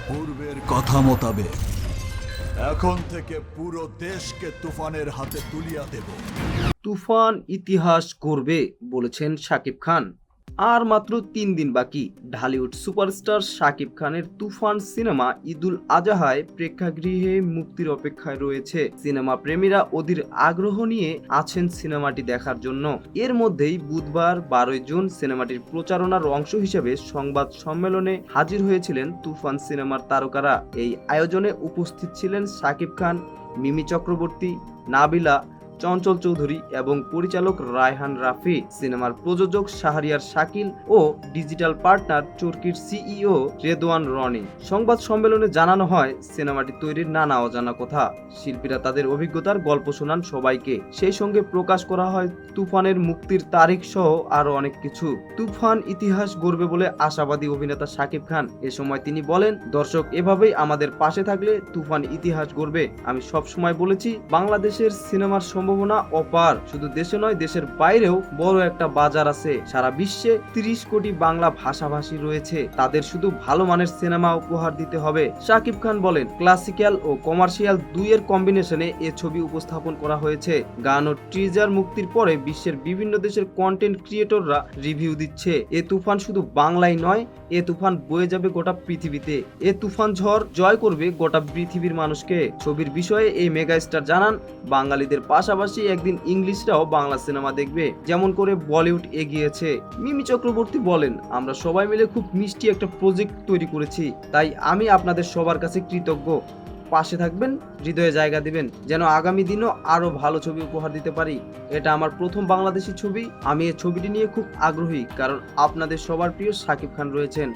পূর্বের কথা মোতাবেক এখন থেকে পুরো দেশকে তুফানের হাতে তুলিয়া দেব। তুফান ইতিহাস গড়বে বলেছেন শাকিব খান। আর মাত্র 3 দিন বাকি ঢালিউড সুপারস্টার শাকিব খানের তুফান সিনেমা ঈদুল আজহায় প্রেক্ষাগৃহে মুক্তির অপেক্ষায় রয়েছে। সিনেমা প্রেমীরা অধীর আগ্রহ নিয়ে আছেন সিনেমাটি দেখার জন্য। এর মধ্যেই বুধবার 12 জুন সিনেমাটির প্রচারণার অংশ হিসেবে সংবাদ সম্মেলনে হাজির হয়েছিলেন তুফান সিনেমার তারকারা। এই আয়োজনে উপস্থিত ছিলেন শাকিব খান, মিমি চক্রবর্তী, নাবিলা, চঞ্চল চৌধুরী এবং পরিচালক রায়হান রাফি, সিনেমার প্রযোজক শাহরিয়ার শাকিল ও ডিজিটাল পার্টনার চরকির সিইও রেদওয়ান রনি। সংবাদ সম্মেলনে জানানো হয় সিনেমাটি তৈরির নানা অজানা কথা। শিল্পীরা তাদের অভিজ্ঞতার গল্প শোনান সবাইকে। সেই সঙ্গে প্রকাশ করা হয় তুফানের মুক্তির তারিখ সহ আরো অনেক কিছু। তুফান ইতিহাস গড়বে বলে আশাবাদী অভিনেতা শাকিব খান। এ সময় তিনি বলেন, দর্শক এভাবেই আমাদের পাশে থাকলে তুফান ইতিহাস গড়বে। আমি সব সময় বলেছি বাংলাদেশের সিনেমার সম্ভাবনা অপার। শুধু দেশে নয়, দেশের বাইরেও বড় একটা বাজার আছে। সারা বিশ্বে 30 কোটি বাংলা ভাষাভাষী রয়েছে। তাদের শুধু ভালো মানের সিনেমা উপহার দিতে হবে। শাকিব খান বলেন, ক্লাসিক্যাল ও কমার্শিয়াল দুইয়ের কম্বিনেশনে এ ছবি উপস্থাপন করা হয়েছে। গান ও টিজার মুক্তির পরে বিশ্বের বিভিন্ন দেশের কন্টেন্ট ক্রিয়েটররা রিভিউ দিচ্ছে। এ তুফান শুধু বাংলায় নয়, এ তুফান বয়ে যাবে গোটা পৃথিবীতে। এ তুফান ঝড় জয় করবে গোটা পৃথিবীর মানুষকে। ছবির বিষয়ে এই মেগা স্টার জানান, বাঙালিদের পাশাপাশি একদিন ইংলিশরাও বাংলা সিনেমা দেখবে, যেমন করে বলিউড এগিয়েছে। মিমি চক্রবর্তী বলেন, আমরা সবাই মিলে খুব মিষ্টি একটা প্রজেক্ট তৈরি করেছি, তাই আমি আপনাদের সবার কাছে কৃতজ্ঞ। পাশে থাকবেন, হৃদয়ে জায়গা দিবেন, যেন আগামী দিনও আরো ভালো ছবি উপহার দিতে পারি। এটা আমার প্রথম বাংলাদেশি ছবি। আমি এই ছবিটি নিয়ে খুব আগ্রহী, কারণ আপনাদের সবার প্রিয় শাকিব খান রয়েছেন।